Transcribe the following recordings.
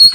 जय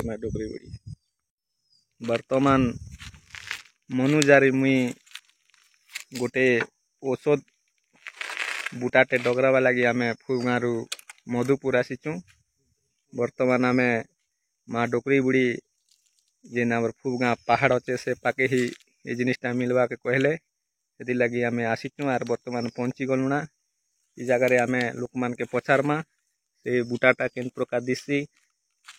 माँ डोगरी बड़ी बर्तमान मनुजारी मुई गोटे औषध बुटाटे डगरावा लगी आम फुगारू मधुपुर आसीचु। बर्तमान आम माँ डोगरी बुड़ी जेन आम फुगा पहाड़ अच्छे से पाके ही ये जिनिसटा मिलवा के कहले से लगी आम आसीचु। आर बर्तमान पहुँची गलुना इ जगार आम लोक मान के पचारमा से बुटाटा केन प्रकार दिसी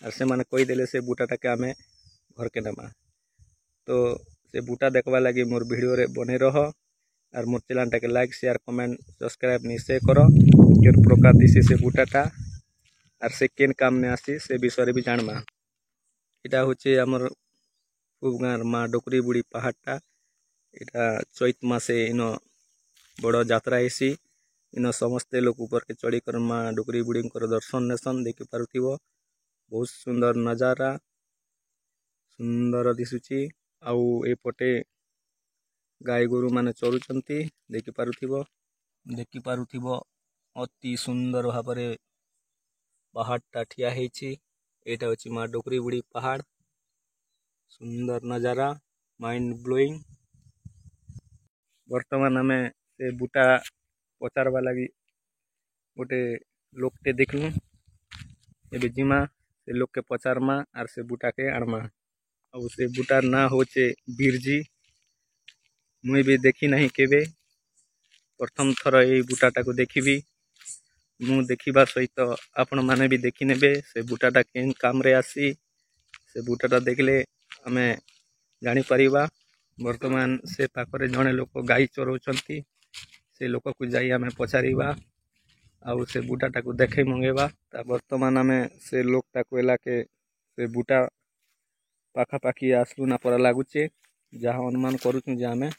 और से माने कहीदेले से बुटाटा के आम घर के नमा। तो से बुटा देखवा लगी मोर वीडियो रे बने रह और मोर चैनल के लाइक शेयर कमेंट सब्सक्राइब निश्चय कर केन प्रकार दिसी से बुटाटा और से केन काम ने आसी से विषय भी जानमा। इटा होचे हमर फुगार माँ डोकरी बुड़ी पहाड़टा इटा चैत मासे इन बड़ यात्रा हेसी इन समस्ते लोग ऊपर के चढ़ी कर माँ डोकरी बुड़ी दर्शन नेसन देखि पारुथिबो। बहुत सुंदर नजारा सुंदर दिशुची आउ एपटे गाय गोरु माने चरुचंती देखि पारुथिबो अति सुंदर भाबरे पहाड़टा ठिया हेछि। एटा होछि माँ डोकरी बुड़ी पहाड़ सुंदर नजारा माइंड ब्लोइंग। वर्तमान आमे से बुटा पचारवा लगी गोटे लोकटे देखलु एबे जिमा से लोक के पचारमा आर से बुटा के आनमा। और से बुटार ना होचे बिरजी मुई भी देखी नहीं केबे प्रथम थर ये बुटाटा को देखिबी मु देखिबा सहित आपण माने भी देखि नेबे से बुटाटा केन काम रे आसी से बुटाटा देखले आमे जानी परिबा। वर्तमान से पाखरे जने लोक गाई चरोचंती से लोक को जाई आमे पचारिबा आउ से बुटाटा को देखे मंगेबा। वर्तमान आमे से लोकटा कोला के से बुटा पाखापाखि आसलु ना पर लागुचे जहाँ अनुमान करूँ जे आमे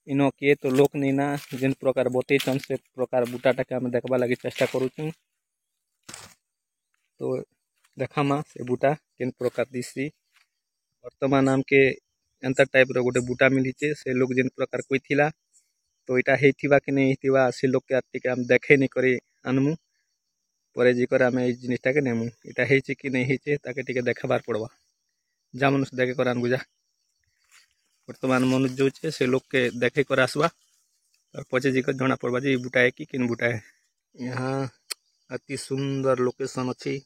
इन किए तो लोक नहीं ना जेन प्रकार बतईन से प्रकार बुटाटा के आमे देखबा लगी चेष्टा करूँ। तो देखामा से बुटा केन प्रकार दिसी वर्तमान आम के एंता टाइप रो गोटे बुटा मिलीचे से लोग जेन प्रकार कोई थिला तो इटा हेथिबा कि नहीं हेथिबा से लोग के आटिके आम देखे नहीं करे आनमु परे जिकर आम ए जिनिसटा के नेमु इटा हेछि कि नहीं हेछि ताके टिके देखाबार पड़वा जा मनुष्य देखे कर आनबु जा। वर्तमान मनुष्य जो छे से लोग के देखे कर आसवा और पचे जिकर जना पड़वा जे बुटा है कि किन बुटा है। यहाँ अति सुंदर लोकेशन अच्छी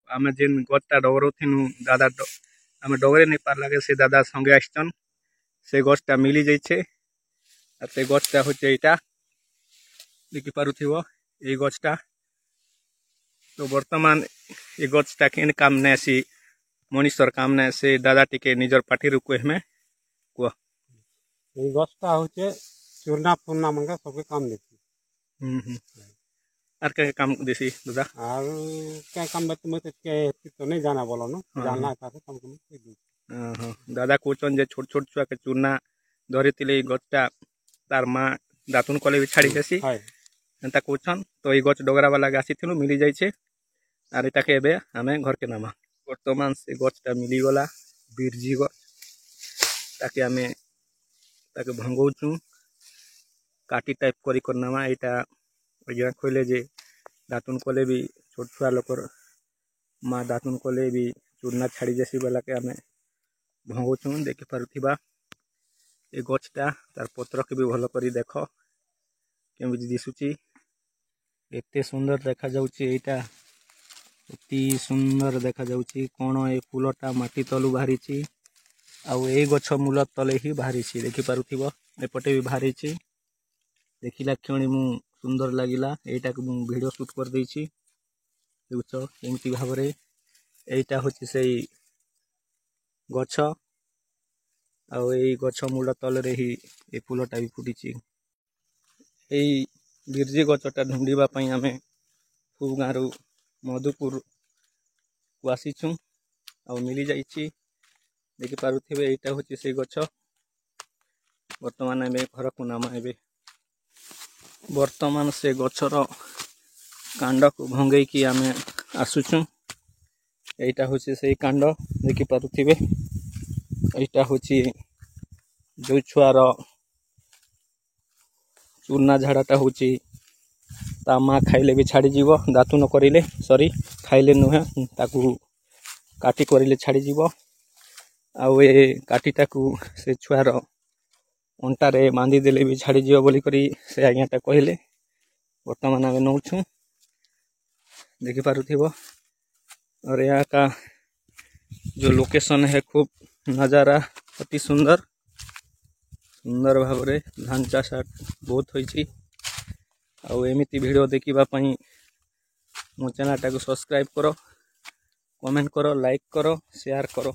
आम जेन गछटा डगरथिनु दादा आम डगरे नहीं पार लगे से दादा संगे आसचन से गछटा मिली जाइछे और से गछटा होचे इटा देखि पारुथिबो ए गछटा। तो वर्तमान ये गछटा केन काम ने आसी मनुष्यर काम ने से दादा टिके निजर पाठी रुको हमें को ये गछटा होचे चूर्णा फूर्णा मंगा सबके काम देती आर के काम देसी दादा और क्या काम बत मत के तो नहीं जाना बोलो न जानना था काम हां दादा कोचन जे छोट छोट छुआ के चूर्णा धरितिले गछटा तार माँ दातुन कले भी छाड़ी देसी एंता कोचन तो ये गछ डगरा वाला आसीथिलु मिली जाइछे आर एटा के एबे आमे घर के नामा। वर्तमान से गछटा मिली गला बिरजी गछ ताके आमे ताके भंगौचु काटी टाइप करी कर नामा एटा ओजा खोले जे दातुन कले भी छोट छुआ लोकर माँ दातुन कले भी चूर्णा छाड़ी जैसी वाला के आमे भंगौचु देखि पारुथिबा ए गछटा तार पत्र के भी भल करी देख केमि दिसुची एते सुंदर देखा जाउची एटा अति सुंदर देखा जाउची कोण ए फूलटा माटी तलु बाहरी आउ ए गछ मूल तले ही बाहरी देखि पारुथिबो एपटे भी बाहरी देखिला क्षणी मु सुंदर लागिला एटा को मु वीडियो शूट कर देछि देखुछ केमती भाबरे एटा होची सेई गछ आउ ए गछ मूल तले ही ए फूलटा भी फुटिछि एई बिरजी गछटा ढूंढिबा पई आमे फू गारू मधुपुर को आसीछु आउ मिली जाइछि देखि पारुथिबे एटा होची से गछ वर्तमान एबे घर को नाम एबे वर्तमान से गछर कांड को भंगई की आमे आसुछु एटा होची से कांड देखि पारुथिबे एटा होची जो छुआर चूर्णा झाड़ाटा होची ता माँ खाइले भी छाड़ी जीव दातु न करिले सॉरी खाइले नुहे ताकू काटी करिले छाड़ी जीव आउ ए काटीटा को से छुआर अंटारे बांधी देले भी छाड़ी जीव बोली करी से आज्ञाटा कहले वर्तमान आमे नौछु देखि पारुथिबो और यहाँ का जो लोकेशन है खूब नजारा अति सुंदर सुंदर भाव रे धान चाष बहुत होइछि आउ एमिति वीडियो देखिबा पई मो चैनल टाको सब्सक्राइब करो कमेंट करो लाइक करो शेयर करो।